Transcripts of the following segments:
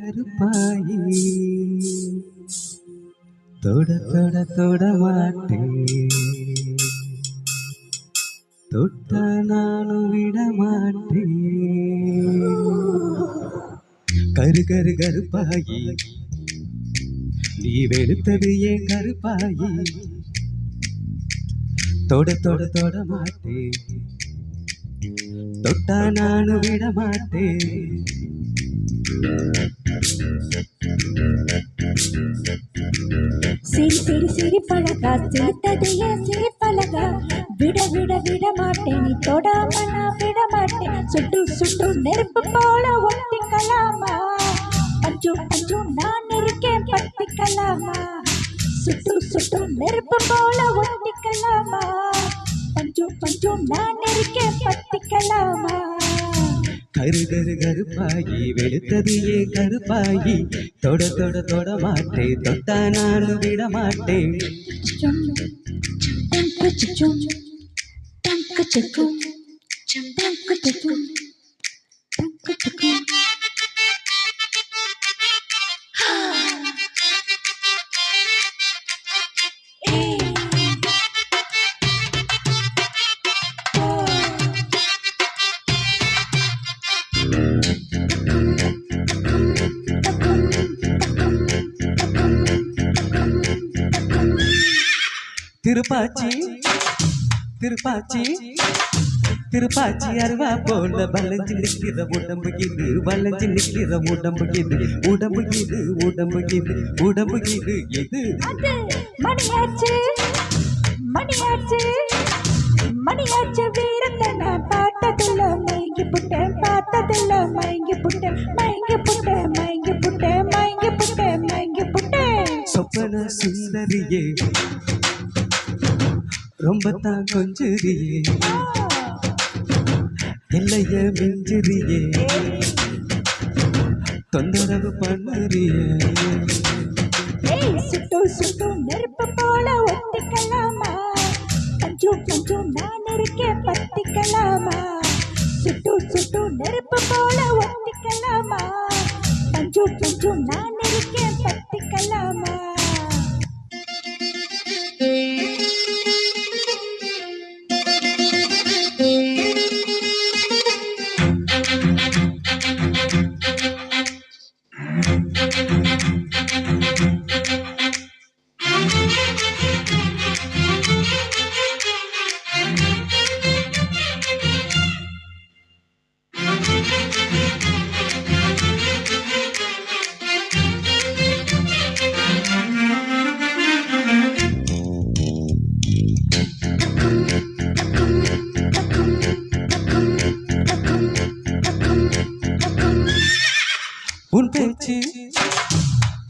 கருப்பாயி தொட தொட தொட மாட்டேன், தொட்ட நானும் விட மாட்டேன். கரு கரு கருப்பாயி நீ வெளுத்தது ஏன் கருப்பாயி, தொட தொட தொட மாட்டேன், தொட்டா நானும் விட மாட்டேன். சிரி சிரி சிரி பழகா சிரித்தது ஏன் சிரி பழகா, விட விட விட மாட்டேன், நீ தொடாம நான் விட மாட்டேன். சுட்டு சுட்டு நெருப்பு போல ஒட்டிக்கலாமா, பஞ்சு பஞ்சு நான் இருக்கேன் பத்திக்கலாமா. சுட்டு சுட்டு நெருப்பு போல ஒட்டிக்கலாமா, பஞ்சு பஞ்சு நான் இருக்கேன் பத்திக்கலாமா. கரு கரு கருப்பாயி வெளுத்தது ஏன் கருப்பாயி, தொட தொட தொட மாட்டேன், தொட்டா நானும் விட மாட்டேன். திருப்பாச்சி திருப்பாச்சி திருப்பாச்சி அருவா போல வளைஞ்சு நிற்கிற உடம்பு இது, வளைஞ்சு நிற்கிற உடம்பு இது, உடம்பு இது, உடம்பு இது, உடம்பு இது. இது மணியாச்சு மணியாச்சு மணியாச்சு, வீரத்தை நான் பார்த்ததில்ல, மயங்கி புட்டேன் பார்த்ததில்ல, மயங்கி புட்டேன் மயங்கி புட்டேன் மயங்கி புட்டேன் மயங்கி புட்டேன் மயங்கி புட்டேன். சொப்பன சுந்தரியே ரொம்ப தான் கொஞ்சுறியே, எல்லைய மிஞ்சுறியே, தொந்தரவு பண்ணுறியே. சுட்டு சுட்டு நெருப்பு போல ஒட்டிக்கலாமா, பஞ்சு பஞ்சு நான் இருக்கேன் பத்திக்கலாமா. சுட்டு சுட்டு நெருப்பு போல ஒட்டிக்கலாமா, பஞ்சு பஞ்சு நான் இருக்கேன் பத்திக்கலாமா. உன் பேச்சு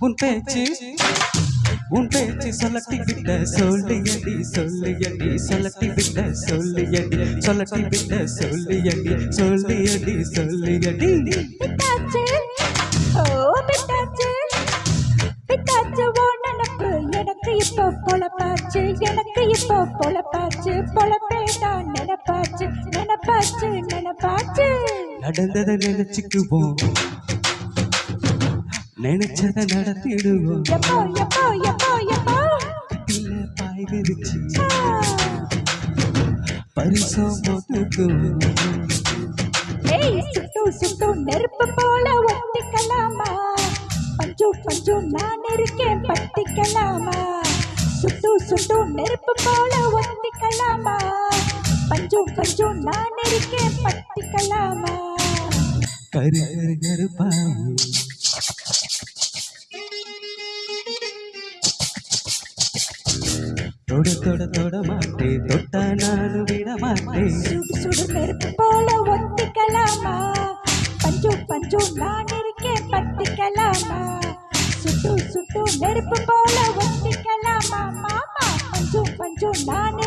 உன் பேச்சு உன் பேச்சு சொல்லட்டி விட்ட சொல்லியடி சொல்லியடி, சொல்லட்டி விட்ட சொல்லியடி சொல்லட்டி விட்ட சொல்லியடி சொல்லியடி சொல்லியடி. பித்தாச்சு ஓ பித்தாச்சு பித்தாச்சு, ஓ நினப்பு எனக்கு இப்போ பொழப்பாச்சு, எனக்கு இப்போ பொழப்பாச்சு, பொழப்பேதான் நினப்பாச்சு நினப்பாச்சு நினப்பாச்சு. நடந்ததை நினைச்சுக்குவோம், நினைச்சதை நடத்திடுவோம், எப்போ எப்போ எப்போ எப்போ கட்டில பாய் விரிச்சு பரிசம் போட்டுக்குவோம். சுட்டு சுட்டு நெருப்பு போல ஒட்டிக்கலாமா, பஞ்சு பஞ்சு நான் இருக்கேன் பத்திக்கலாமா. சுட்டு சுட்டு நெருப்பு போல ஒட்டிக்கலாமா, பஞ்சு பஞ்சு நான் இருக்கேன் பத்திக்கலாமா. கரு கரு கருப்பாயி தொட தொட தொட மாட்டேன், தொட்டா நானும் விட மாட்டேன். சுடு சுடு நெருப்பு போல ஒட்டிக்கலாமா, பஞ்சு பஞ்சு நான் இருக்கேன் பத்திக்கலாமா. சுட்டு சுட்டு நெருப்பு போல ஒட்டிக்கலாமா மாமா, பஞ்சு பஞ்சு நான்